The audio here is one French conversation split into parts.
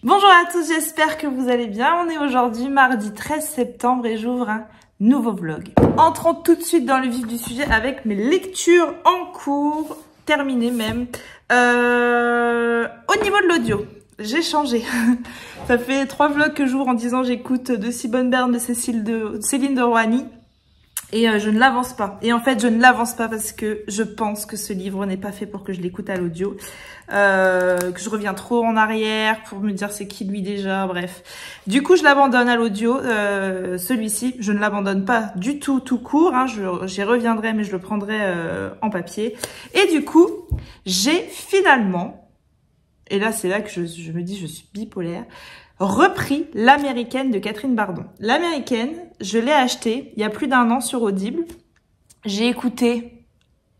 Bonjour à tous, j'espère que vous allez bien. On est aujourd'hui mardi 13 septembre et j'ouvre un nouveau vlog. Entrons tout de suite dans le vif du sujet avec mes lectures en cours, terminées même. Au niveau de l'audio, j'ai changé. Ça fait 3 vlogs que j'ouvre en disant j'écoute De si bonne berne de Céline de Rohany. Et je ne l'avance pas. Et en fait, je ne l'avance pas parce que je pense que ce livre n'est pas fait pour que je l'écoute à l'audio. Que je reviens trop en arrière pour me dire c'est qui lui déjà, bref. Du coup, je l'abandonne à l'audio. Celui-ci, je ne l'abandonne pas du tout, tout court. Hein. J'y reviendrai, mais je le prendrai en papier. Et du coup, j'ai finalement, et là, c'est là que je me dis je suis bipolaire, repris L'Américaine de Catherine Bardon. L'Américaine, je l'ai acheté il y a plus d'1 an sur Audible. J'ai écouté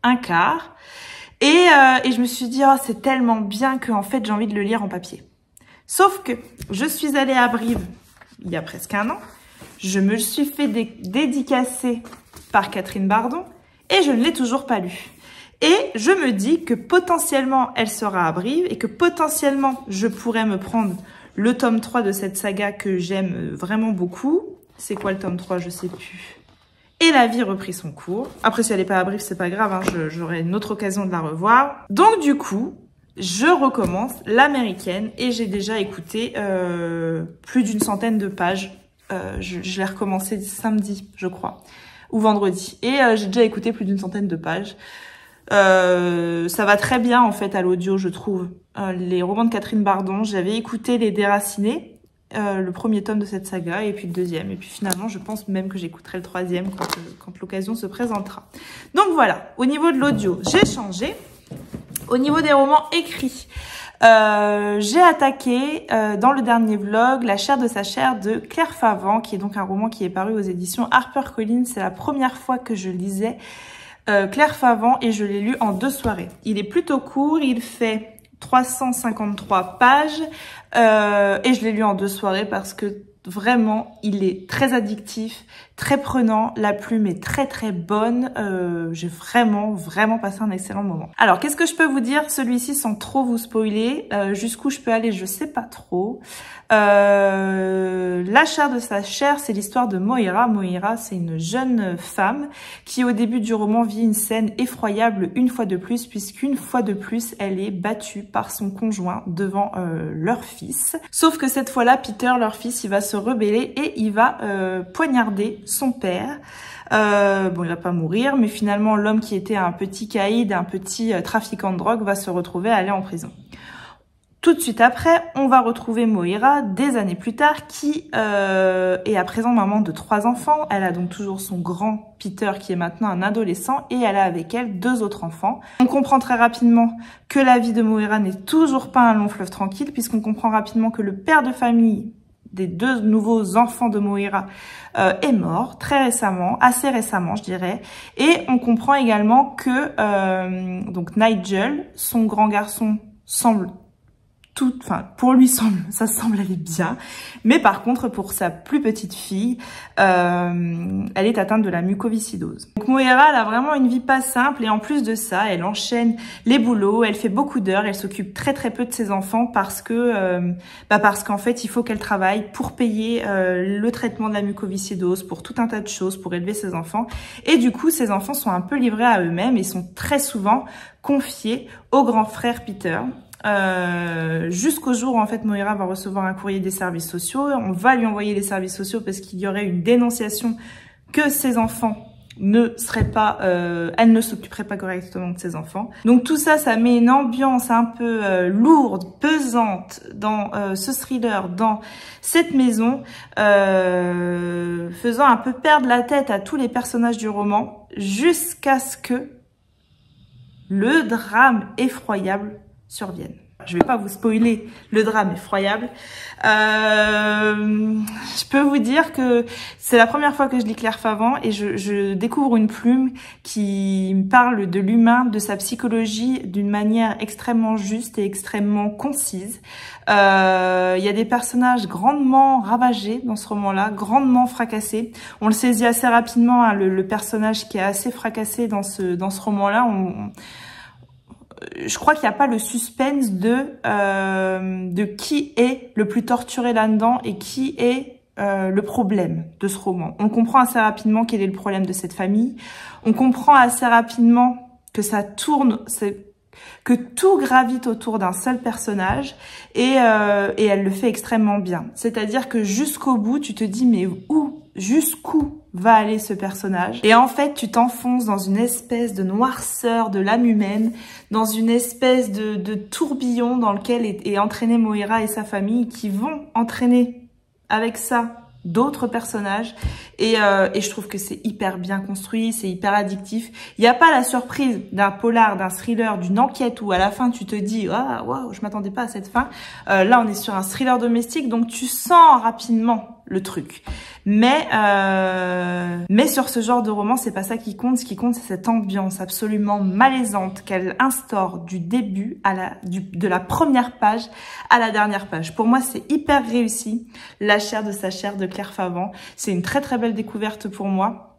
un quart et je me suis dit oh, c'est tellement bien qu'en fait j'ai envie de le lire en papier. Sauf que je suis allée à Brive il y a presque 1 an. Je me suis fait dédicacer par Catherine Bardon et je ne l'ai toujours pas lu. Et je me dis que potentiellement elle sera à Brive et que potentiellement je pourrais me prendre le tome 3 de cette saga que j'aime vraiment beaucoup. C'est quoi le tome 3? Je sais plus. Et la vie reprit son cours. Après, si elle n'est pas à Brive, c'est pas grave. Hein, j'aurai une autre occasion de la revoir. Donc, du coup, je recommence L'Américaine. Et j'ai déjà écouté plus d'1 centaine de pages. Je l'ai recommencé samedi, je crois. Ou vendredi. Et j'ai déjà écouté plus d'1 centaine de pages. Ça va très bien en fait à l'audio, je trouve. Les romans de Catherine Bardon, j'avais écouté Les Déracinés, le 1er tome de cette saga, et puis le 2e. Et puis finalement, je pense même que j'écouterai le 3e quand l'occasion se présentera. Donc voilà, au niveau de l'audio, j'ai changé. Au niveau des romans écrits, j'ai attaqué dans le dernier vlog La chair de sa chair de Claire Favant, qui est donc un roman qui est paru aux éditions HarperCollins. C'est la première fois que je lisais Claire Favant et je l'ai lu en 2 soirées. Il est plutôt court, il fait 353 pages et je l'ai lu en 2 soirées parce que vraiment il est très addictif, très prenant, la plume est très très bonne, j'ai vraiment passé un excellent moment. Alors qu'est-ce que je peux vous dire celui-ci sans trop vous spoiler, jusqu'où je peux aller je sais pas trop. La chair de sa chair, c'est l'histoire de Moira. Moira, c'est une jeune femme qui au début du roman vit une scène effroyable une fois de plus, puisqu'une fois de plus elle est battue par son conjoint devant leur fils. Sauf que cette fois-là, Peter, leur fils, il va se rebeller et il va poignarder son père. Bon, il va pas mourir, mais finalement l'homme qui était un petit caïd, un petit trafiquant de drogue va se retrouver à aller en prison. Tout de suite après, on va retrouver Moira, des années plus tard, qui est à présent maman de 3 enfants. Elle a donc toujours son grand Peter qui est maintenant un adolescent et elle a avec elle 2 autres enfants. On comprend très rapidement que la vie de Moira n'est toujours pas un long fleuve tranquille puisqu'on comprend rapidement que le père de famille des 2 nouveaux enfants de Moira est mort très récemment, assez récemment je dirais. Et on comprend également que donc Nigel, son grand garçon, semble pour lui ça semble aller bien, mais par contre pour sa plus petite fille, elle est atteinte de la mucoviscidose. Donc Moira, elle a vraiment une vie pas simple et en plus de ça, elle enchaîne les boulots, elle fait beaucoup d'heures, elle s'occupe très peu de ses enfants parce qu'en fait il faut qu'elle travaille pour payer le traitement de la mucoviscidose, pour tout un tas de choses, pour élever ses enfants. Et du coup, ses enfants sont un peu livrés à eux-mêmes et sont très souvent confiés au grand frère Peter. Jusqu'au jour où en fait Moira va recevoir un courrier des services sociaux. On va lui envoyer les services sociaux parce qu'il y aurait une dénonciation que ses enfants ne seraient pas, elle ne s'occuperait pas correctement de ses enfants. Donc tout ça, ça met une ambiance un peu lourde, pesante dans ce thriller, dans cette maison, faisant un peu perdre la tête à tous les personnages du roman, jusqu'à ce que le drame effroyable survienne. Je vais pas vous spoiler le drame effroyable. Je peux vous dire que c'est la première fois que je lis Claire Favant et je découvre une plume qui me parle de l'humain, de sa psychologie d'une manière extrêmement juste et extrêmement concise. Il y a des personnages grandement ravagés dans ce roman-là, grandement fracassés. On le saisit assez rapidement, hein, le personnage qui est assez fracassé dans ce roman-là. je crois qu'il n'y a pas le suspense de qui est le plus torturé là-dedans et qui est le problème de ce roman. On comprend assez rapidement quel est le problème de cette famille. On comprend assez rapidement que ça tourne, que tout gravite autour d'un seul personnage et elle le fait extrêmement bien. C'est-à-dire que jusqu'au bout, tu te dis mais jusqu'où va aller ce personnage? Et en fait, tu t'enfonces dans une espèce de noirceur de l'âme humaine, dans une espèce de tourbillon dans lequel est entraîné Moira et sa famille qui vont entraîner avec ça d'autres personnages et je trouve que c'est hyper bien construit, c'est hyper addictif. Il n'y a pas la surprise d'un polar, d'un thriller, d'une enquête où à la fin tu te dis ah waouh, je m'attendais pas à cette fin. Là on est sur un thriller domestique donc tu sens rapidement le truc. Mais sur ce genre de roman, c'est pas ça qui compte. Ce qui compte, c'est cette ambiance absolument malaisante qu'elle instaure du début de la première page à la dernière page. Pour moi, c'est hyper réussi. La chair de sa chair de Claire Favant. C'est une très très belle découverte pour moi.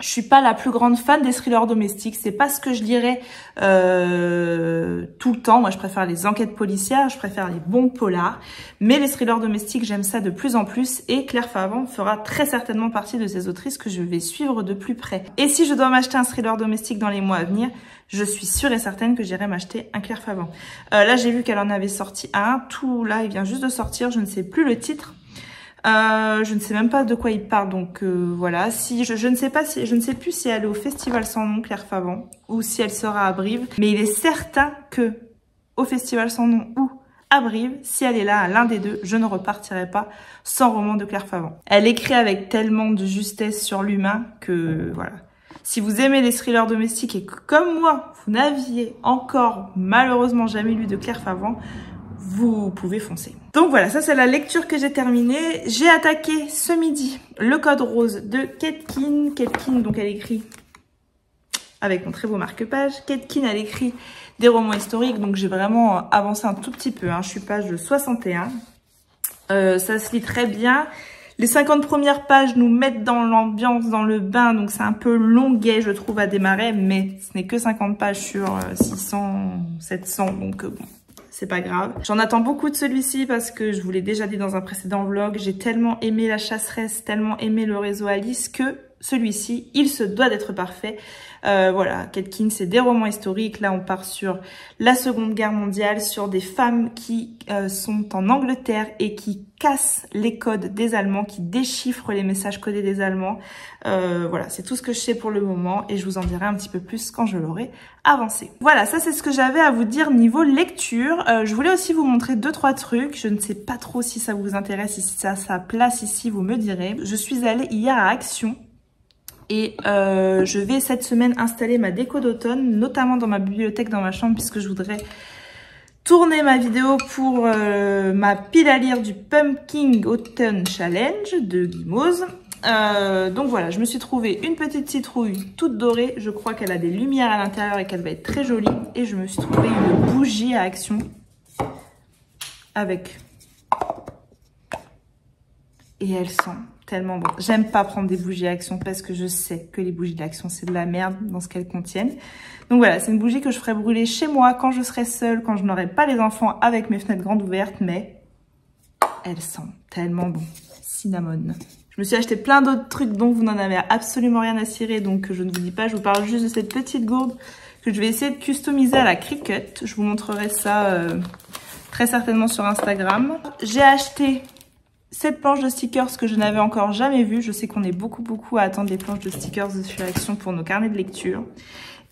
Je suis pas la plus grande fan des thrillers domestiques. C'est pas ce que je lirais tout le temps. Moi, je préfère les enquêtes policières, je préfère les bons polars. Mais les thrillers domestiques, j'aime ça de plus en plus. Et Claire Favant fera très certainement partie de ces autrices que je vais suivre de plus près. Et si je dois m'acheter un thriller domestique dans les mois à venir, je suis sûre et certaine que j'irai m'acheter un Claire Favant. Là, j'ai vu qu'elle en avait sorti un. Tout là, il vient juste de sortir. Je ne sais plus le titre. Je ne sais même pas de quoi il parle, donc voilà. Si je ne sais pas si je ne sais plus si elle est au Festival Sans Nom, Claire Favant, ou si elle sera à Brive, mais il est certain que au Festival Sans Nom ou à Brive, si elle est là à l'un des deux, je ne repartirai pas sans roman de Claire Favant. Elle écrit avec tellement de justesse sur l'humain que voilà. Si vous aimez les thrillers domestiques et que comme moi, vous n'aviez encore malheureusement jamais lu de Claire Favant, vous pouvez foncer. Donc voilà, ça c'est la lecture que j'ai terminée. J'ai attaqué ce midi Le Code Rose de Ketkin. Ketkin, donc elle écrit avec mon très beau marque-page. Ketkin, elle écrit des romans historiques, donc j'ai vraiment avancé un tout petit peu. Je suis page 61. Ça se lit très bien. Les 50 premières pages nous mettent dans l'ambiance, dans le bain, donc c'est un peu longuet, je trouve, à démarrer, mais ce n'est que 50 pages sur 600, 700, donc bon. C'est pas grave. J'en attends beaucoup de celui-ci parce que je vous l'ai déjà dit dans un précédent vlog. J'ai tellement aimé La Chasseresse, tellement aimé Le Réseau Alice que celui-ci, il se doit d'être parfait. Voilà, Ketkin, c'est des romans historiques. Là, on part sur la Seconde Guerre mondiale, sur des femmes qui sont en Angleterre et qui cassent les codes des Allemands, qui déchiffrent les messages codés des Allemands. Voilà, c'est tout ce que je sais pour le moment et je vous en dirai un petit peu plus quand je l'aurai avancé. Voilà, ça c'est ce que j'avais à vous dire niveau lecture. Je voulais aussi vous montrer 2-3 trucs. Je ne sais pas trop si ça vous intéresse, si ça a sa place ici, vous me direz. Je suis allée hier à Action. Et je vais cette semaine installer ma déco d'automne, notamment dans ma bibliothèque, dans ma chambre, puisque je voudrais tourner ma vidéo pour ma pile à lire du Pumpkin Autumn Challenge de Gimose. Donc voilà, je me suis trouvé une petite citrouille toute dorée. Je crois qu'elle a des lumières à l'intérieur et qu'elle va être très jolie. Et je me suis trouvé une bougie à Action avec... Et elle sent tellement bon. J'aime pas prendre des bougies à Action parce que je sais que les bougies d'Action, c'est de la merde dans ce qu'elles contiennent. Donc voilà, c'est une bougie que je ferai brûler chez moi quand je serai seule, quand je n'aurai pas les enfants avec mes fenêtres grandes ouvertes. Mais elle sent tellement bon. Cinnamon. Je me suis acheté plein d'autres trucs dont vous n'en avez absolument rien à cirer. Donc je ne vous dis pas, je vous parle juste de cette petite gourde que je vais essayer de customiser à la Cricut. Je vous montrerai ça très certainement sur Instagram. J'ai acheté... cette planche de stickers que je n'avais encore jamais vue. Je sais qu'on est beaucoup à attendre des planches de stickers de sur Action pour nos carnets de lecture.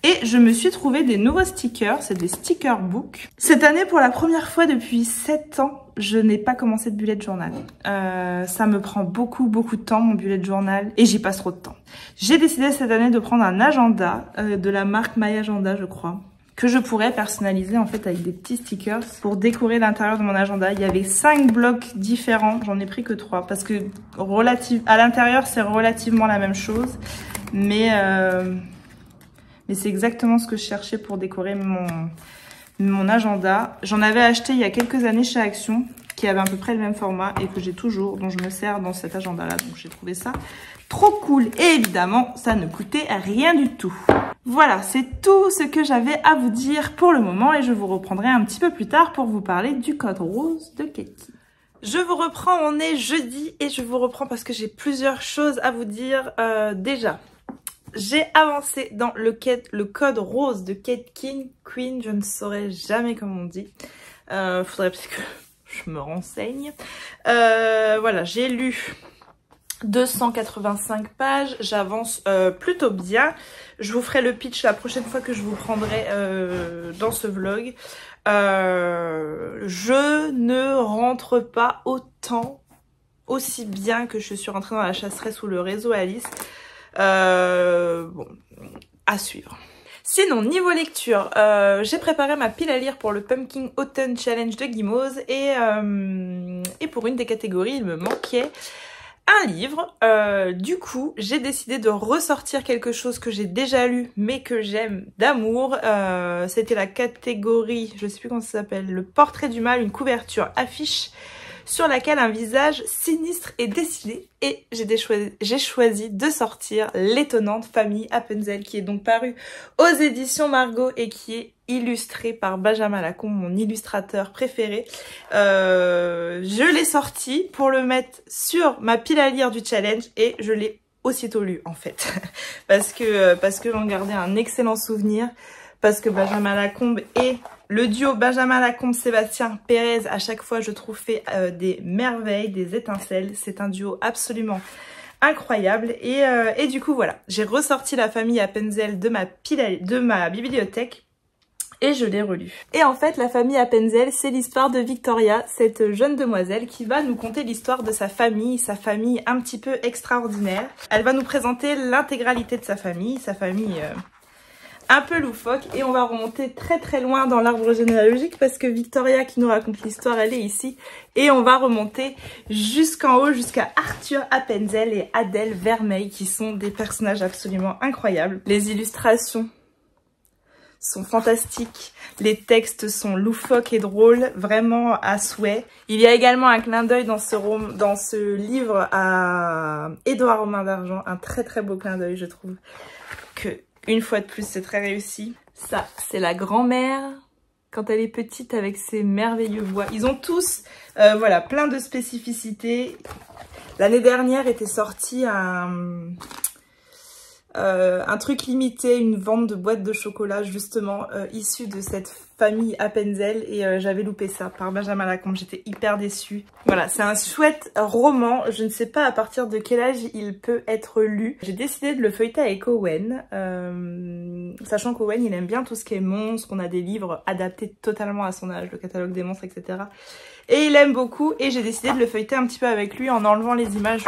Et je me suis trouvé des nouveaux stickers, c'est des sticker books. Cette année, pour la première fois depuis 7 ans, je n'ai pas commencé de bullet journal. Ça me prend beaucoup de temps, mon bullet journal, et j'y passe trop de temps. J'ai décidé cette année de prendre un agenda de la marque My Agenda, je crois, que je pourrais personnaliser en fait avec des petits stickers pour décorer l'intérieur de mon agenda. Il y avait 5 blocs différents, j'en ai pris que 3 parce que à l'intérieur c'est relativement la même chose, mais c'est exactement ce que je cherchais pour décorer mon agenda. J'en avais acheté il y a quelques années chez Action qui avait à peu près le même format et que j'ai toujours, dont je me sers dans cet agenda-là. Donc j'ai trouvé ça trop cool. Et évidemment, ça ne coûtait rien du tout. Voilà, c'est tout ce que j'avais à vous dire pour le moment et je vous reprendrai un petit peu plus tard pour vous parler du code rose de Katie. Je vous reprends, on est jeudi et je vous reprends parce que j'ai plusieurs choses à vous dire. Déjà, j'ai avancé dans le code rose de Kate Queen, je ne saurais jamais comment on dit. Faudrait peut-être que je me renseigne. Voilà, j'ai lu 285 pages, j'avance plutôt bien. Je vous ferai le pitch la prochaine fois que je vous prendrai dans ce vlog. Je ne rentre pas aussi bien que je suis rentrée dans la chasseresse ou le réseau Alice. Bon, à suivre. Sinon, niveau lecture, j'ai préparé ma pile à lire pour le Pumpkin Autumn Challenge de Gimoz et pour une des catégories, il me manquait un livre. Du coup, j'ai décidé de ressortir quelque chose que j'ai déjà lu mais que j'aime d'amour. C'était la catégorie, je sais plus comment ça s'appelle, le portrait du mal, une couverture affiche sur laquelle un visage sinistre est dessiné et j'ai choisi de sortir l'étonnante famille Appenzell qui est donc parue aux éditions Margot et qui est illustrée par Benjamin Lacombe, mon illustrateur préféré. Je l'ai sorti pour le mettre sur ma pile à lire du challenge et je l'ai aussitôt lu en fait parce que j'en gardais un excellent souvenir, parce que Benjamin Lacombe et le duo Benjamin Lacombe-Sébastien Pérez, à chaque fois, je trouve, fait des merveilles, des étincelles. C'est un duo absolument incroyable. Et du coup, voilà, j'ai ressorti la famille Appenzell de ma bibliothèque et je l'ai relu. Et en fait, la famille Appenzell, c'est l'histoire de Victoria, cette jeune demoiselle qui va nous conter l'histoire de sa famille un petit peu extraordinaire. Elle va nous présenter l'intégralité de sa famille un peu loufoque, et on va remonter très très loin dans l'arbre généalogique parce que Victoria qui nous raconte l'histoire, elle est ici, et on va remonter jusqu'en haut, jusqu'à Arthur Appenzell et Adèle Vermeil qui sont des personnages absolument incroyables. Les illustrations sont fantastiques, les textes sont loufoques et drôles, vraiment à souhait. Il y a également un clin d'œil dans ce livre à Édouard Romain d'Argent, un très très beau clin d'œil, je trouve que une fois de plus, c'est très réussi. Ça, c'est la grand-mère quand elle est petite avec ses merveilleux bois. Ils ont tous, voilà, plein de spécificités. L'année dernière était sorti un truc limité, une vente de boîtes de chocolat justement issue de cette famille Appenzell, et j'avais loupé ça par Benjamin Lacombe, j'étais hyper déçue. Voilà, c'est un chouette roman, je ne sais pas à partir de quel âge il peut être lu. J'ai décidé de le feuilleter avec Owen, sachant qu'Owen il aime bien tout ce qui est monstres, qu'on a des livres adaptés totalement à son âge, le catalogue des monstres, etc. Et il aime beaucoup, et j'ai décidé de le feuilleter un petit peu avec lui en enlevant les images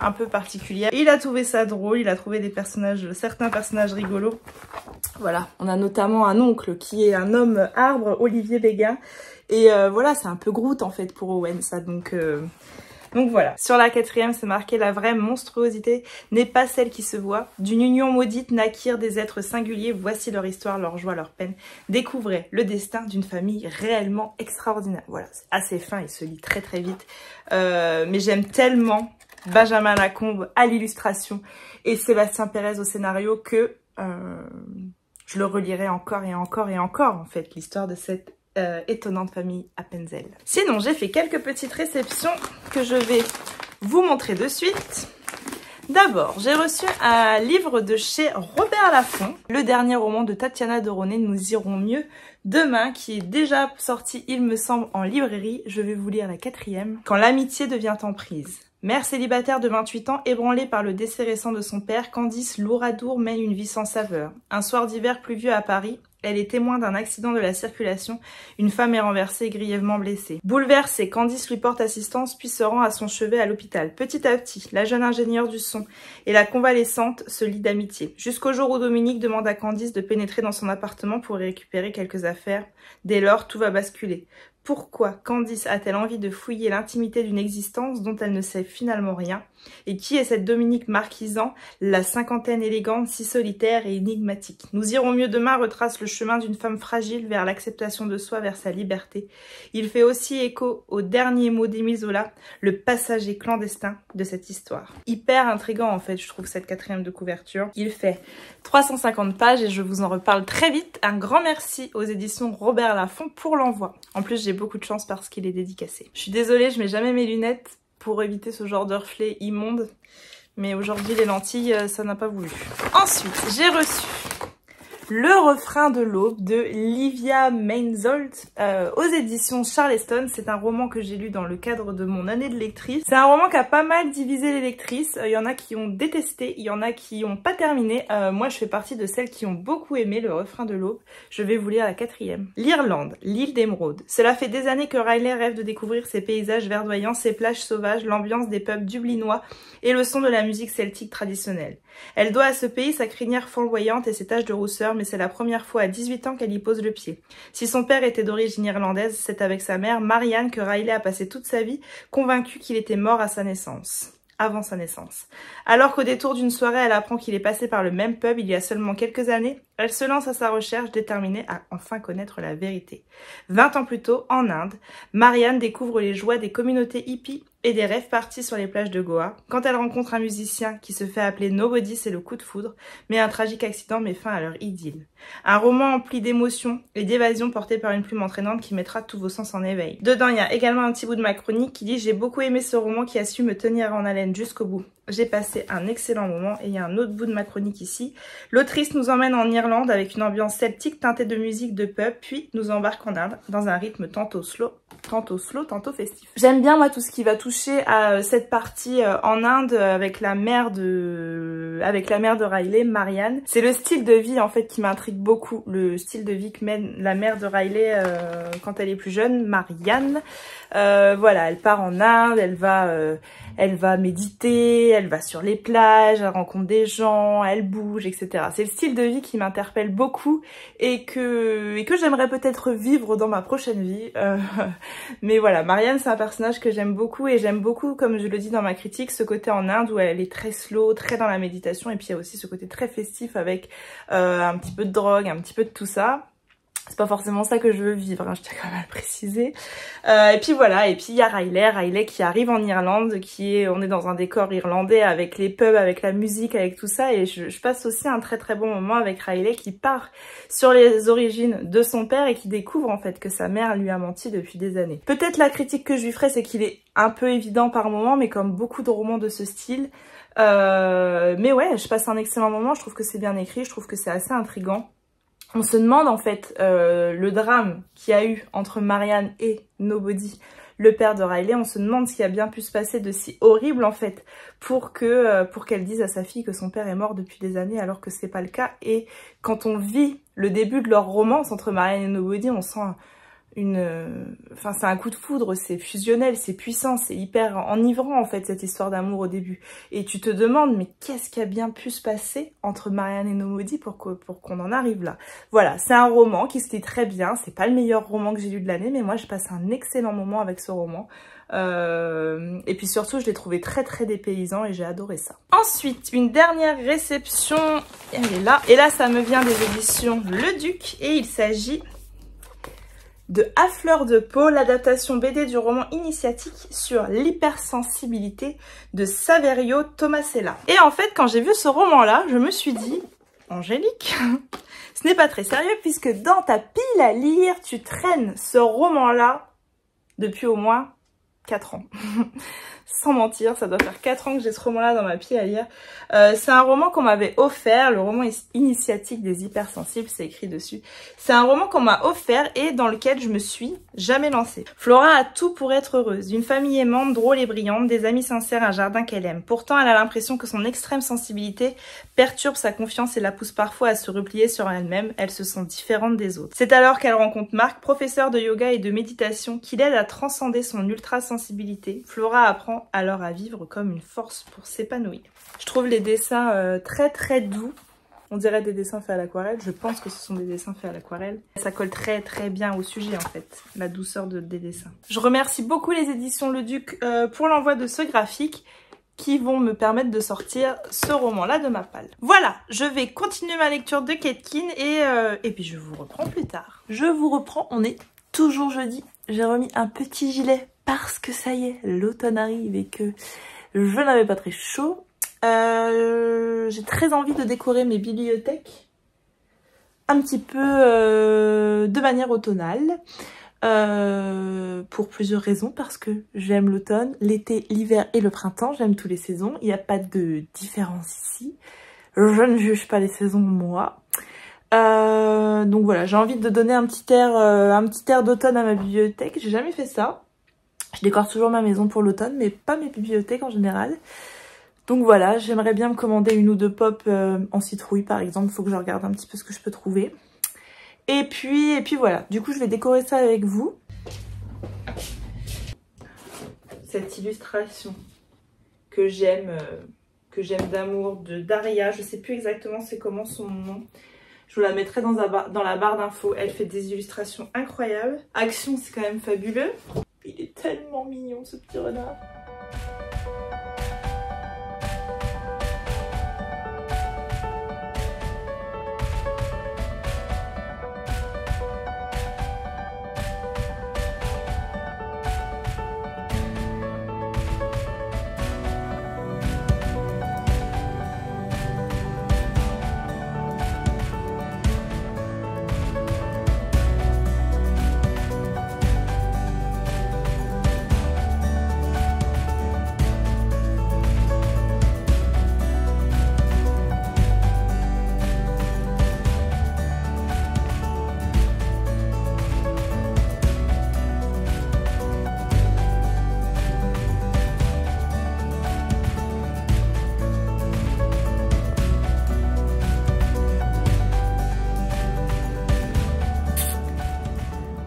un peu particulières. Il a trouvé ça drôle, il a trouvé certains personnages rigolos. Voilà, on a notamment un oncle qui est un homme arbre, Olivier Béguin. Et voilà, c'est un peu Groot en fait pour Owen ça, donc voilà. Sur la 4e, c'est marqué: la vraie monstruosité n'est pas celle qui se voit. D'une union maudite naquirent des êtres singuliers. Voici leur histoire, leur joie, leur peine. Découvrez le destin d'une famille réellement extraordinaire. Voilà, c'est assez fin, il se lit très très vite. Mais j'aime tellement Benjamin Lacombe à l'illustration et Sébastien Pérez au scénario que je le relirai encore et encore et encore en fait, l'histoire de cette étonnante famille Appenzell. Sinon, j'ai fait quelques petites réceptions que je vais vous montrer de suite. D'abord, j'ai reçu un livre de chez Robert Laffont, le dernier roman de Tatiana Doronet, Nous irons mieux demain, qui est déjà sorti, il me semble, en librairie. Je vais vous lire la 4e. Quand l'amitié devient emprise. Mère célibataire de 28 ans, ébranlée par le décès récent de son père, Candice Louradour mène une vie sans saveur. Un soir d'hiver pluvieux à Paris, elle est témoin d'un accident de la circulation. Une femme est renversée et grièvement blessée. Bouleversée, Candice lui porte assistance puis se rend à son chevet à l'hôpital. Petit à petit, la jeune ingénieure du son et la convalescente se lient d'amitié. Jusqu'au jour où Dominique demande à Candice de pénétrer dans son appartement pour récupérer quelques affaires. Dès lors, tout va basculer. Pourquoi Candice a-t-elle envie de fouiller l'intimité d'une existence dont elle ne sait finalement rien? Et qui est cette Dominique Marquisan, la cinquantaine élégante, si solitaire et énigmatique? Nous irons mieux demain retrace le chemin d'une femme fragile vers l'acceptation de soi, vers sa liberté. Il fait aussi écho au dernier mot d'Émile Zola, le passager clandestin de cette histoire. Hyper intriguant en fait, je trouve, cette quatrième de couverture. Il fait 350 pages et je vous en reparle très vite. Un grand merci aux éditions Robert Laffont pour l'envoi. En plus, j'ai beaucoup de chance parce qu'il est dédicacé. Je suis désolée, je mets jamais mes lunettes pour éviter ce genre de reflet immonde. Mais aujourd'hui, les lentilles, ça n'a pas voulu. Ensuite, j'ai reçu Le refrain de l'aube de Livia Meinzold aux éditions Charleston. C'est un roman que j'ai lu dans le cadre de mon année de lectrice. C'est un roman qui a pas mal divisé les lectrices. Il y en a qui ont détesté, il y en a qui n'ont pas terminé. Moi, je fais partie de celles qui ont beaucoup aimé Le refrain de l'aube. Je vais vous lire la quatrième. L'Irlande, l'île d'émeraude. Cela fait des années que Riley rêve de découvrir ses paysages verdoyants, ses plages sauvages, l'ambiance des pubs dublinois et le son de la musique celtique traditionnelle. Elle doit à ce pays sa crinière flamboyante et ses taches de rousseur, mais c'est la première fois à 18 ans qu'elle y pose le pied. Si son père était d'origine irlandaise, c'est avec sa mère, Marianne, que Riley a passé toute sa vie, convaincue qu'il était mort à sa naissance. Avant sa naissance. Alors qu'au détour d'une soirée, elle apprend qu'il est passé par le même pub il y a seulement quelques années, elle se lance à sa recherche déterminée à enfin connaître la vérité. 20 ans plus tôt, en Inde, Marianne découvre les joies des communautés hippies et des rêves partis sur les plages de Goa. Quand elle rencontre un musicien qui se fait appeler Nobody, c'est le coup de foudre, mais un tragique accident met fin à leur idylle. Un roman empli d'émotions et d'évasion porté par une plume entraînante qui mettra tous vos sens en éveil. Dedans, il y a également un petit bout de ma chronique qui dit « J'ai beaucoup aimé ce roman qui a su me tenir en haleine jusqu'au bout. J'ai passé un excellent moment » et il y a un autre bout de ma chronique ici. L'autrice nous emmène en Irlande avec une ambiance celtique teintée de musique de pub, puis nous embarque en Inde dans un rythme tantôt slow, tantôt festif. J'aime bien moi tout ce qui va toucher à cette partie en Inde avec la mère de Riley, Marianne. C'est le style de vie en fait qui m'intrigue beaucoup, le style de vie que mène la mère de Riley quand elle est plus jeune, Marianne. Voilà, elle part en Inde, elle va méditer, elle va sur les plages, elle rencontre des gens, elle bouge, etc. C'est le style de vie qui m'interpelle beaucoup et que j'aimerais peut-être vivre dans ma prochaine vie. Mais voilà, Marianne, c'est un personnage que j'aime beaucoup et j'aime beaucoup, comme je le dis dans ma critique, ce côté en Inde où elle est très slow, très dans la méditation, et puis il y a aussi ce côté très festif avec un petit peu de drogue, un petit peu de tout ça. C'est pas forcément ça que je veux vivre, hein, je tiens quand même à le préciser. Et puis voilà, et puis il y a Riley qui arrive en Irlande, on est dans un décor irlandais avec les pubs, avec la musique, avec tout ça, et je passe aussi un très très bon moment avec Riley qui part sur les origines de son père et qui découvre en fait que sa mère lui a menti depuis des années. Peut-être la critique que je lui ferai, c'est qu'il est un peu évident par moment, mais comme beaucoup de romans de ce style. Mais ouais, je passe un excellent moment, je trouve que c'est bien écrit, je trouve que c'est assez intriguant. On se demande en fait le drame qu'il y a eu entre Marianne et Nobody, le père de Riley, on se demande ce qui a bien pu se passer de si horrible en fait pour qu'elle dise à sa fille que son père est mort depuis des années alors que c'est pas le cas. Et quand on vit le début de leur romance entre Marianne et Nobody, on sent enfin c'est un coup de foudre, c'est fusionnel, c'est puissant, c'est hyper enivrant en fait cette histoire d'amour au début. Et tu te demandes mais qu'est-ce qui a bien pu se passer entre Marianne et Nobody pour qu'on en arrive là. Voilà, c'est un roman qui se lit très bien, c'est pas le meilleur roman que j'ai lu de l'année, mais moi je passe un excellent moment avec ce roman. Et puis surtout je l'ai trouvé très très dépaysant et j'ai adoré ça. Ensuite, une dernière réception, elle est là. Et là ça me vient des éditions Le Duc et il s'agit de À fleur de peau, l'adaptation BD du roman initiatique sur l'hypersensibilité de Saverio Tomasella. Et en fait, quand j'ai vu ce roman-là, je me suis dit, Angélique, ce n'est pas très sérieux puisque dans ta pile à lire, tu traînes ce roman-là depuis au moins 4 ans. Sans mentir, ça doit faire 4 ans que j'ai ce roman-là dans ma pile à lire. C'est un roman qu'on m'avait offert, le roman initiatique des hypersensibles, c'est écrit dessus. C'est un roman qu'on m'a offert et dans lequel je me suis jamais lancée. Flora a tout pour être heureuse. Une famille aimante, drôle et brillante, des amis sincères, un jardin qu'elle aime. Pourtant, elle a l'impression que son extrême sensibilité perturbe sa confiance et la pousse parfois à se replier sur elle-même. Elle se sent différente des autres. C'est alors qu'elle rencontre Marc, professeur de yoga et de méditation, qui l'aide à transcender son ultra-sensibilité. Flora apprend alors à vivre comme une force pour s'épanouir. Je trouve les dessins très très doux. On dirait des dessins faits à l'aquarelle. Je pense que ce sont des dessins faits à l'aquarelle. Ça colle très très bien au sujet en fait, la douceur des dessins. Je remercie beaucoup les éditions Le Duc pour l'envoi de ce graphique qui vont me permettre de sortir ce roman-là de ma palle. Voilà, je vais continuer ma lecture de Ketkin et puis je vous reprends plus tard. Je vous reprends, on est toujours jeudi. J'ai remis un petit gilet parce que ça y est, l'automne arrive et que je n'avais pas très chaud. J'ai très envie de décorer mes bibliothèques un petit peu de manière automnale. Pour plusieurs raisons, parce que j'aime l'automne, l'été, l'hiver et le printemps, j'aime toutes les saisons, il n'y a pas de différence ici, je ne juge pas les saisons moi. Donc voilà, j'ai envie de donner un petit air d'automne à ma bibliothèque, j'ai jamais fait ça, je décore toujours ma maison pour l'automne, mais pas mes bibliothèques en général. Donc voilà, j'aimerais bien me commander une ou deux pop en citrouille par exemple, il faut que je regarde un petit peu ce que je peux trouver. Et puis voilà, du coup je vais décorer ça avec vous. Cette illustration que j'aime d'amour de Daria, je sais plus exactement c'est comment son nom. Je vous la mettrai dans la barre d'infos, elle fait des illustrations incroyables. Action, c'est quand même fabuleux. Il est tellement mignon ce petit renard.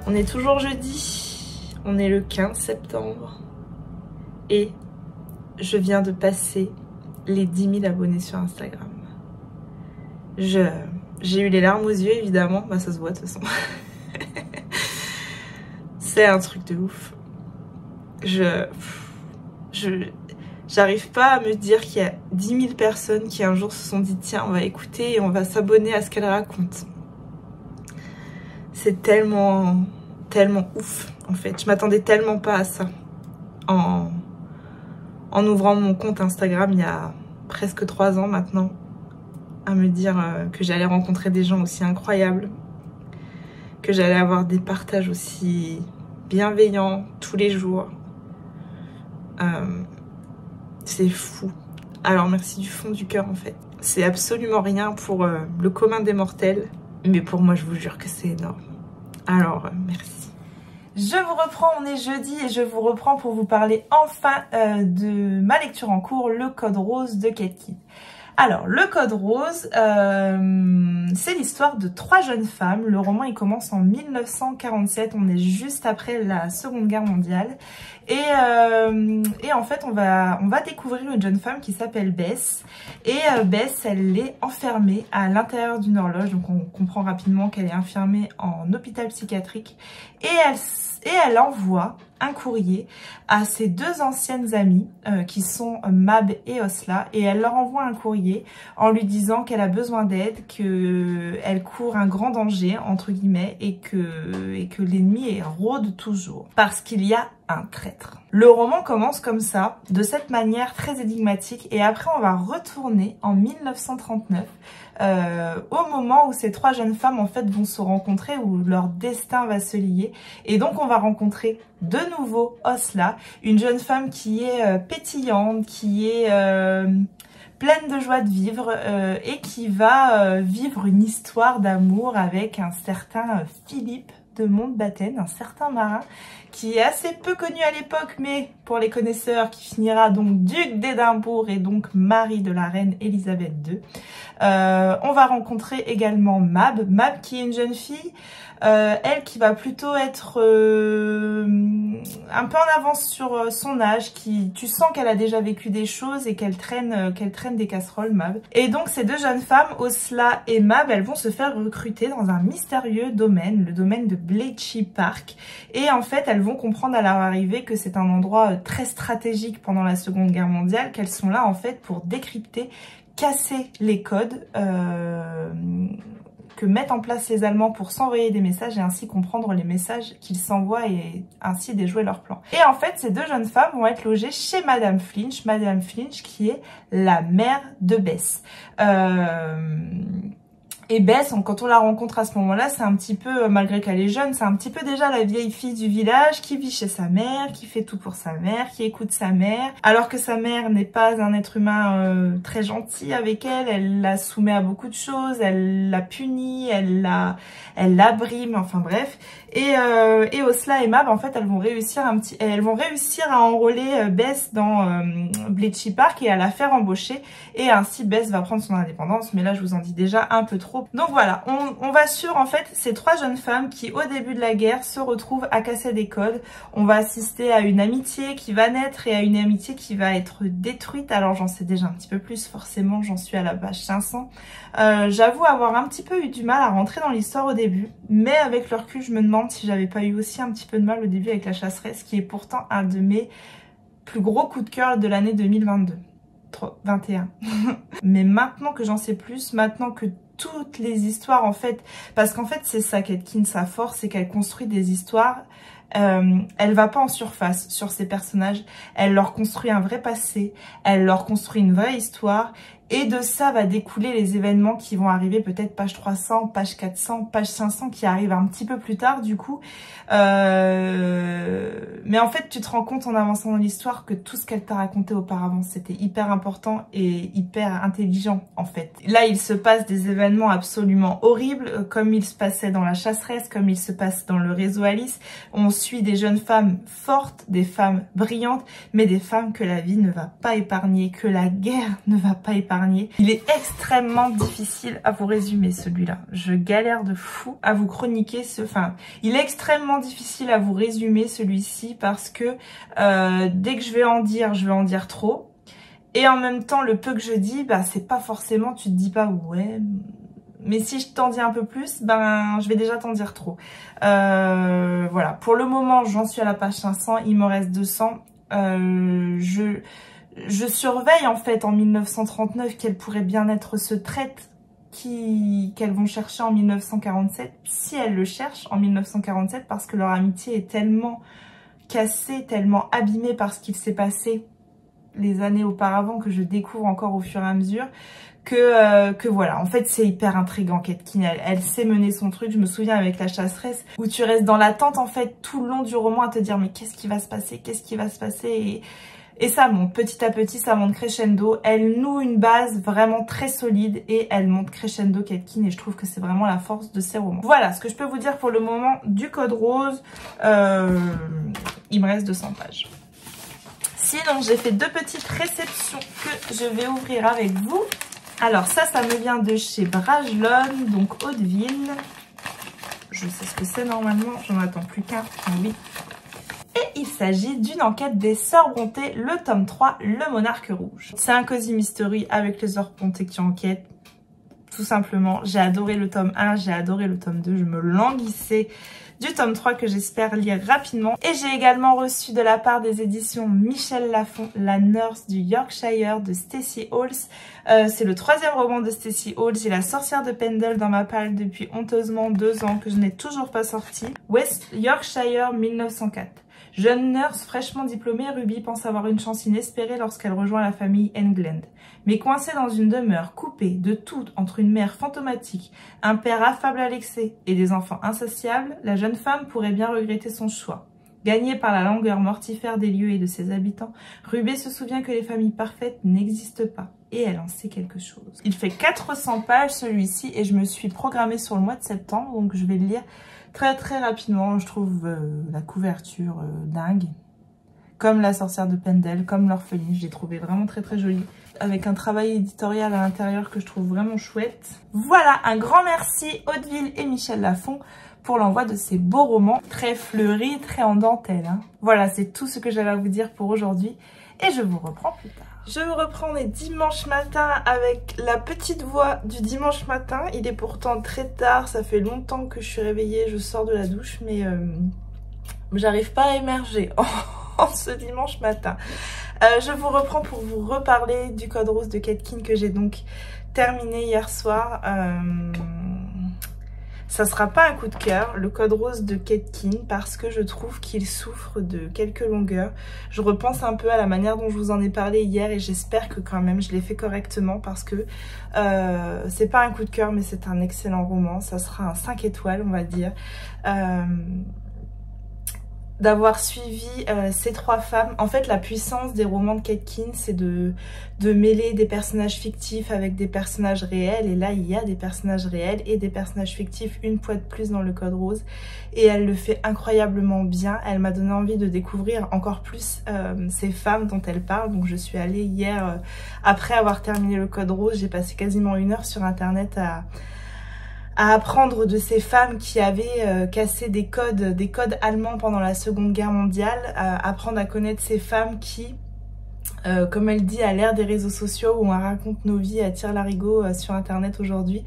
On est toujours jeudi, on est le 15 septembre et je viens de passer les 10 000 abonnés sur Instagram. J'ai eu les larmes aux yeux évidemment, bah ça se voit de toute façon. C'est un truc de ouf. J'arrive pas à me dire qu'il y a 10 000 personnes qui un jour se sont dit tiens on va écouter et on va s'abonner à ce qu'elle raconte. C'est tellement ouf en fait, je m'attendais tellement pas à ça en ouvrant mon compte Instagram il y a presque 3 ans maintenant, à me dire que j'allais rencontrer des gens aussi incroyables, que j'allais avoir des partages aussi bienveillants tous les jours. C'est fou. Alors merci du fond du cœur en fait. C'est absolument rien pour le commun des mortels, mais pour moi je vous jure que c'est énorme. Alors merci. Je vous reprends, on est jeudi et je vous reprends pour vous parler enfin de ma lecture en cours, Le Code Rose de Ketkin. Alors, Le Code Rose, c'est l'histoire de 3 jeunes femmes. Le roman, il commence en 1947, on est juste après la Seconde Guerre mondiale. Et en fait, on va découvrir une jeune femme qui s'appelle Bess. Et Bess, elle est enfermée à l'intérieur d'une horloge. Donc, on comprend rapidement qu'elle est enfermée en hôpital psychiatrique. Et elle envoie un courrier à ses 2 anciennes amies qui sont Mab et Osla, et elle leur envoie un courrier en lui disant qu'elle a besoin d'aide, qu'elle court un grand danger entre guillemets et que l'ennemi rôde toujours parce qu'il y a un traître. Le roman commence comme ça, de cette manière très énigmatique, et après on va retourner en 1939 au moment où ces 3 jeunes femmes en fait vont se rencontrer, où leur destin va se lier, et donc on va rencontrer de nouveau Osla, une jeune femme qui est pétillante, qui est pleine de joie de vivre et qui va vivre une histoire d'amour avec un certain Philippe de Mountbatten, un certain marin qui est assez peu connu à l'époque, mais pour les connaisseurs, qui finira donc duc d'Édimbourg et donc mari de la reine Elisabeth II. On va rencontrer également Mab qui est une jeune fille, elle qui va plutôt être un peu en avance sur son âge, tu sens qu'elle a déjà vécu des choses et qu'elle traîne des casseroles, Mab. Et donc ces deux jeunes femmes, Osla et Mab, elles vont se faire recruter dans un mystérieux domaine, le domaine de Bletchley Park. Et en fait, elles vont comprendre à leur arrivée que c'est un endroit très stratégique pendant la Seconde Guerre mondiale, qu'elles sont là en fait pour décrypter, casser les codes que mettent en place les Allemands pour s'envoyer des messages et ainsi comprendre les messages qu'ils s'envoient et ainsi déjouer leurs plans. Et en fait, ces deux jeunes femmes vont être logées chez Madame Flinch qui est la mère de Bess. Et Bess, quand on la rencontre à ce moment-là, c'est un petit peu, malgré qu'elle est jeune, c'est un petit peu déjà la vieille fille du village qui vit chez sa mère, qui fait tout pour sa mère, qui écoute sa mère. Alors que sa mère n'est pas un être humain très gentil avec elle la soumet à beaucoup de choses, elle la punit, elle la brime, enfin bref. Et Osla et Mab, en fait, elles vont réussir à enrôler Bess dans Bletchley Park et à la faire embaucher. Et ainsi, Bess va prendre son indépendance. Mais là, je vous en dis déjà un peu trop. Donc voilà, on va sur en fait ces trois jeunes femmes qui au début de la guerre se retrouvent à casser des codes. On va assister à une amitié qui va naître et à une amitié qui va être détruite. Alors j'en sais déjà un petit peu plus, forcément j'en suis à la page 500. J'avoue avoir un petit peu eu du mal à rentrer dans l'histoire au début, mais avec le recul je me demande si j'avais pas eu aussi un petit peu de mal au début avec la chasseresse, qui est pourtant un de mes plus gros coups de cœur de l'année 2022. 21. Mais maintenant que j'en sais plus, maintenant que toutes les histoires en fait, parce qu'en fait c'est ça qu'Etkin, sa force, c'est qu'elle construit des histoires, elle va pas en surface sur ses personnages, elle leur construit un vrai passé, elle leur construit une vraie histoire, et de ça va découler les événements qui vont arriver peut-être page 300, page 400, page 500 qui arrivent un petit peu plus tard du coup. Mais en fait tu te rends compte en avançant dans l'histoire que tout ce qu'elle t'a raconté auparavant c'était hyper important et hyper intelligent en fait. Là il se passe des événements absolument horribles comme il se passait dans la chasseresse, comme il se passe dans le réseau Alice. On suit des jeunes femmes fortes, des femmes brillantes, mais des femmes que la vie ne va pas épargner, que la guerre ne va pas épargner. Il est extrêmement difficile à vous résumer celui-là. Je galère de fou à vous chroniquer il est extrêmement difficile à vous résumer celui-ci parce que dès que je vais en dire trop. Et en même temps, le peu que je dis, c'est pas forcément, tu te dis pas ouais. Mais si je t'en dis un peu plus, je vais déjà t'en dire trop. Voilà, pour le moment, j'en suis à la page 500, il me reste 200. Je surveille en fait en 1939 quel pourrait bien être ce trait qu'elles vont chercher en 1947, si elles le cherchent en 1947, parce que leur amitié est tellement cassée, tellement abîmée par ce qu'il s'est passé les années auparavant, que je découvre encore au fur et à mesure, que voilà, en fait c'est hyper intriguant qu'Etkin, elle sait mener son truc. Je me souviens avec la chasseresse où tu restes dans l'attente en fait tout le long du roman à te dire mais qu'est-ce qui va se passer, et ça monte petit à petit, ça monte crescendo. Elle noue une base vraiment très solide et elle monte crescendo qu'Etkin, et je trouve que c'est vraiment la force de ces romans. Voilà ce que je peux vous dire pour le moment du Code Rose. Il me reste 200 pages. Sinon, j'ai fait deux petites réceptions que je vais ouvrir avec vous. Alors ça me vient de chez Brajlon, donc Hauteville. Je sais ce que c'est normalement, j'en attends plus qu'un, oui. Et il s'agit d'une enquête des Sœurs Brontë, le tome 3, Le Monarque Rouge. C'est un cosy mystery avec les Sœurs Brontë qui enquêtent, tout simplement. J'ai adoré le tome 1, j'ai adoré le tome 2, je me languissais du tome 3 que j'espère lire rapidement. Et j'ai également reçu de la part des éditions Michel Lafon, La Nurse du Yorkshire de Stacey Hawles. C'est le 3e roman de Stacey Hawles. J'ai La Sorcière de Pendle dans ma palle depuis honteusement 2 ans que je n'ai toujours pas sorti. West Yorkshire 1904. Jeune nurse fraîchement diplômée, Ruby pense avoir une chance inespérée lorsqu'elle rejoint la famille England. Mais coincée dans une demeure coupée de tout entre une mère fantomatique, un père affable à l'excès et des enfants insatiables, la jeune femme pourrait bien regretter son choix. Gagnée par la langueur mortifère des lieux et de ses habitants, Ruby se souvient que les familles parfaites n'existent pas. Et elle en sait quelque chose. Il fait 400 pages celui-ci et je me suis programmée sur le mois de septembre, donc je vais le lire très rapidement. Je trouve la couverture dingue. Comme La Sorcière de Pendle, comme L'Orpheline, je l'ai trouvé vraiment très jolie. Avec un travail éditorial à l'intérieur que je trouve vraiment chouette. Voilà, un grand merci Hauteville et Michel Lafon pour l'envoi de ces beaux romans très fleuris, très en dentelle. Hein. Voilà, c'est tout ce que j'avais à vous dire pour aujourd'hui et je vous reprends plus tard. Je vous reprends, on est dimanche matin avec la petite voix du dimanche matin. Il est pourtant très tard, ça fait longtemps que je suis réveillée, je sors de la douche, mais j'arrive pas à émerger en ce dimanche matin. Je vous reprends pour vous reparler du Code Rose de Ketkin que j'ai donc terminé hier soir. Ça sera pas un coup de cœur, le Code Rose de Ketkin, parce que je trouve qu'il souffre de quelques longueurs. Je repense un peu à la manière dont je vous en ai parlé hier et j'espère que quand même je l'ai fait correctement parce que c'est pas un coup de cœur mais c'est un excellent roman. Ça sera un 5 étoiles on va dire. D'avoir suivi ces trois femmes. En fait, la puissance des romans de Ketkin, c'est de mêler des personnages fictifs avec des personnages réels. Et là, il y a des personnages réels et des personnages fictifs une fois de plus dans le Code Rose. Et elle le fait incroyablement bien. Elle m'a donné envie de découvrir encore plus ces femmes dont elle parle. Donc, je suis allée hier, après avoir terminé le Code Rose, j'ai passé quasiment 1 heure sur Internet à apprendre de ces femmes qui avaient cassé des codes allemands pendant la Seconde Guerre mondiale, apprendre à connaître ces femmes qui, comme elle dit, à l'ère des réseaux sociaux où on raconte nos vies à tire-larigot sur Internet aujourd'hui,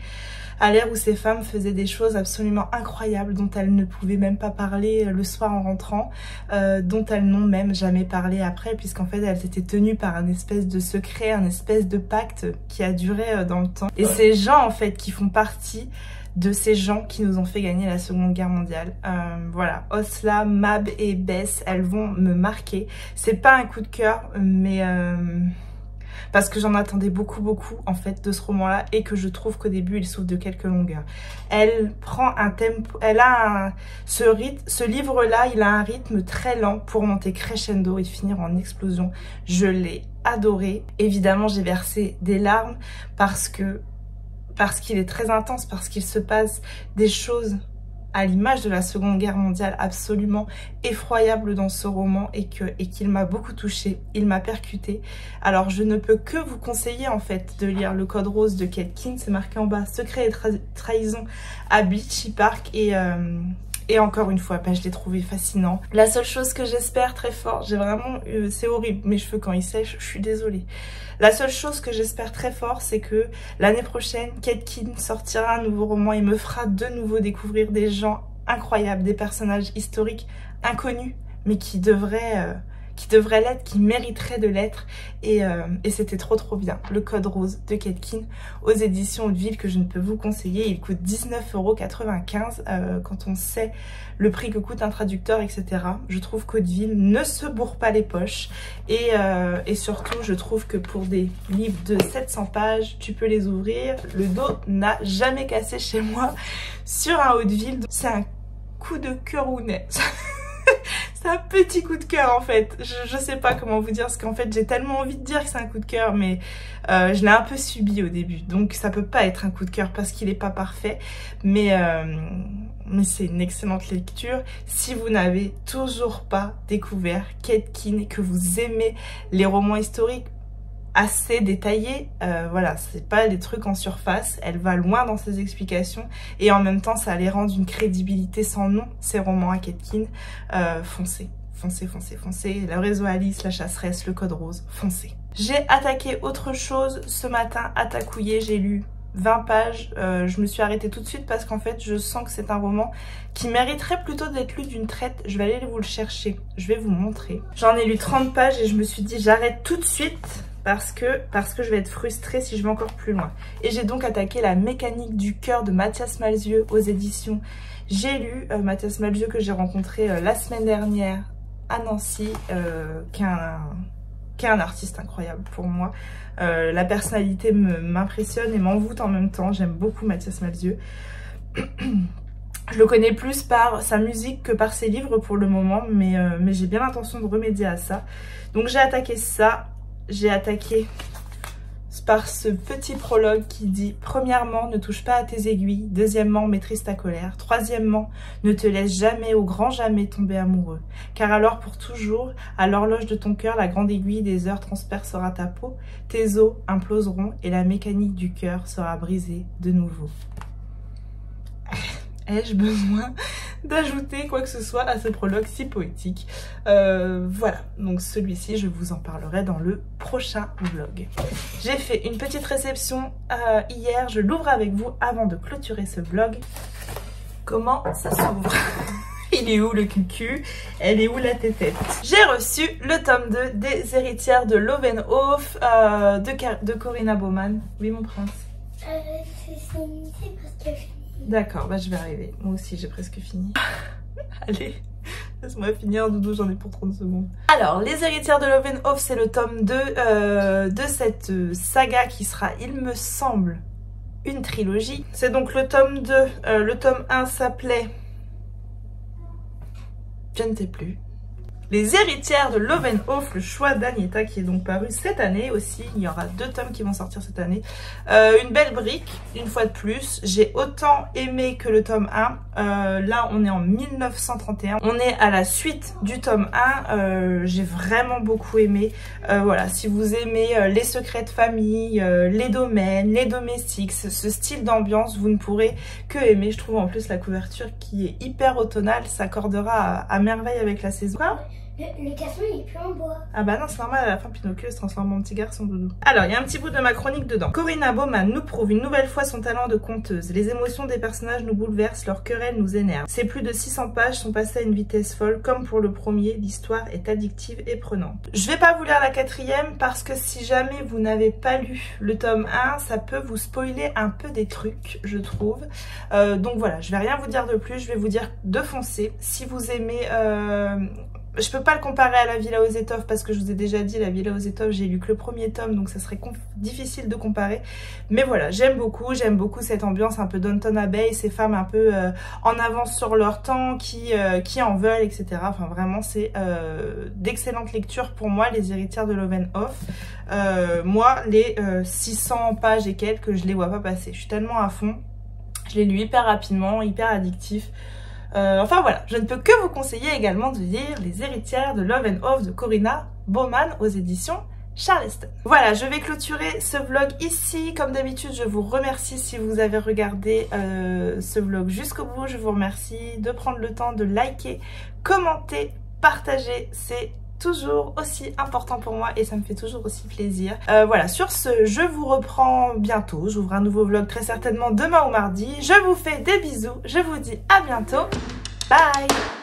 à l'ère où ces femmes faisaient des choses absolument incroyables dont elles ne pouvaient même pas parler le soir en rentrant, dont elles n'ont même jamais parlé après, puisqu'en fait elles étaient tenues par un espèce de secret, un espèce de pacte qui a duré dans le temps. Et ces gens en fait qui font partie de ces gens qui nous ont fait gagner la Seconde Guerre mondiale. Voilà, Osla, Mab et Bess, elles vont me marquer. C'est pas un coup de cœur, mais parce que j'en attendais beaucoup en fait de ce roman-là et que je trouve qu'au début il souffre de quelques longueurs. Elle prend un tempo, elle a ce livre-là, il a un rythme très lent pour monter crescendo et finir en explosion. Je l'ai adoré. Évidemment, j'ai versé des larmes parce qu'il est très intense, parce qu'il se passe des choses à l'image de la Seconde Guerre mondiale absolument effroyables dans ce roman et qu'il m'a beaucoup touchée, il m'a percutée. Alors je ne peux que vous conseiller en fait de lire le Code Rose de Ketkin, c'est marqué en bas, secret et trahison à Bletchley Park et encore une fois, je l'ai trouvé fascinant. La seule chose que j'espère très fort, j'ai vraiment, c'est horrible, mes cheveux quand ils sèchent, je suis désolée. La seule chose que j'espère très fort, c'est que l'année prochaine, Ketkin sortira un nouveau roman et me fera de nouveau découvrir des gens incroyables, des personnages historiques inconnus, mais qui devraient l'être, qui mériteraient de l'être. Et c'était trop bien. Le Code Rose de Ketkin aux éditions Hauteville que je ne peux vous conseiller. Il coûte 19,95 € quand on sait le prix que coûte un traducteur, etc. Je trouve qu'Hauteville ne se bourre pas les poches. Et surtout, je trouve que pour des livres de 700 pages, tu peux les ouvrir. Le dos n'a jamais cassé chez moi sur un Hauteville. C'est un coup de cœur ou net. C'est un petit coup de cœur en fait, je sais pas comment vous dire, parce qu'en fait j'ai tellement envie de dire que c'est un coup de cœur, mais je l'ai un peu subi au début, donc ça peut pas être un coup de cœur parce qu'il est pas parfait, mais c'est une excellente lecture. Si vous n'avez toujours pas découvert Ketkin et que vous aimez les romans historiques assez détaillée, voilà, c'est pas des trucs en surface, elle va loin dans ses explications et en même temps ça les rend d'une crédibilité sans nom, ces romans à Ketkin. Foncez, le réseau Alice, la chasseresse, le Code Rose, foncez. J'ai attaqué autre chose ce matin à Takouye, j'ai lu 20 pages, je me suis arrêtée tout de suite parce qu'en fait je sens que c'est un roman qui mériterait plutôt d'être lu d'une traite. Je vais aller vous le chercher, je vais vous montrer. J'en ai lu 30 pages et je me suis dit j'arrête tout de suite parce que je vais être frustrée si je vais encore plus loin. Et j'ai donc attaqué La mécanique du cœur de Mathias Malzieu aux éditions J'ai lu. Mathias Malzieu que j'ai rencontré la semaine dernière à Nancy, qui est un artiste incroyable pour moi. La personnalité m'impressionne et m'envoûte en même temps. J'aime beaucoup Mathias Malzieu. Je le connais plus par sa musique que par ses livres pour le moment, mais j'ai bien l'intention de remédier à ça. Donc j'ai attaqué ça. J'ai attaqué par ce petit prologue qui dit: premièrement, ne touche pas à tes aiguilles. Deuxièmement, maîtrise ta colère. Troisièmement, ne te laisse jamais, au grand jamais, tomber amoureux. Car alors pour toujours, à l'horloge de ton cœur, la grande aiguille des heures transpercera ta peau. Tes os imploseront et la mécanique du cœur sera brisée de nouveau. Ai-je besoin d'ajouter quoi que ce soit à ce prologue si poétique? Voilà, donc celui-ci, je vous en parlerai dans le prochain vlog. J'ai fait une petite réception hier, je l'ouvre avec vous avant de clôturer ce vlog. Comment ça s'ouvre? Il est où le cucu? Elle est où la tétette? J'ai reçu le tome 2 des Héritières de Löwenhof de Corinna Baumann. Oui, mon prince? C'est presque fini. D'accord, bah je vais arriver. Moi aussi, j'ai presque fini. Allez, laisse-moi finir, Doudou, j'en ai pour 30 secondes. Alors, Les Héritières de Löwenhof, c'est le tome 2 de cette saga qui sera, il me semble, une trilogie. C'est donc le tome 2. Le tome 1 s'appelait... Je ne sais plus. Les Héritières de Löwenhof, le choix d'Agneta, qui est donc paru cette année aussi. Il y aura 2 tomes qui vont sortir cette année. Une belle brique, une fois de plus. J'ai autant aimé que le tome 1. Là, on est en 1931. On est à la suite du tome 1. J'ai vraiment beaucoup aimé. Voilà, si vous aimez les secrets de famille, les domaines, les domestiques, ce style d'ambiance, vous ne pourrez que aimer. Je trouve en plus la couverture qui est hyper automnale, s'accordera à merveille avec la saison. Quoi ? Le casson il est plus en bois. Ah bah non, c'est normal, à la fin Pinocchio se transforme en petit garçon, Doudou. Alors, il y a un petit bout de ma chronique dedans. Corinna Baumann nous prouve une nouvelle fois son talent de conteuse. Les émotions des personnages nous bouleversent, leurs querelles nous énervent. Ces plus de 600 pages sont passées à une vitesse folle. Comme pour le premier, l'histoire est addictive et prenante. Je vais pas vous lire la 4e parce que si jamais vous n'avez pas lu le tome 1, ça peut vous spoiler un peu des trucs, je trouve. Donc voilà, je vais rien vous dire de plus, je vais vous dire de foncer. Si vous aimez... Je peux pas le comparer à la Villa aux Étoffes parce que je vous ai déjà dit, la Villa aux Étoffes, j'ai lu que le premier tome, donc ça serait difficile de comparer. Mais voilà, j'aime beaucoup cette ambiance un peu Downton Abbey, ces femmes un peu en avance sur leur temps, qui en veulent, etc. Enfin vraiment, c'est d'excellentes lectures pour moi, Les Héritières de Löwenhof. Moi, les 600 pages et quelques, je les vois pas passer. Je suis tellement à fond. Je l'ai lu hyper rapidement, hyper addictif. Enfin voilà, je ne peux que vous conseiller également de lire Les Héritières de Löwenhof de Corinna Baumann aux éditions Charleston. Voilà, je vais clôturer ce vlog ici. Comme d'habitude, je vous remercie si vous avez regardé ce vlog jusqu'au bout. Je vous remercie de prendre le temps de liker, commenter, partager. C'est toujours aussi important pour moi et ça me fait toujours aussi plaisir. Voilà, sur ce, je vous reprends bientôt. J'ouvre un nouveau vlog très certainement demain ou mardi. Je vous fais des bisous. Je vous dis à bientôt. Bye!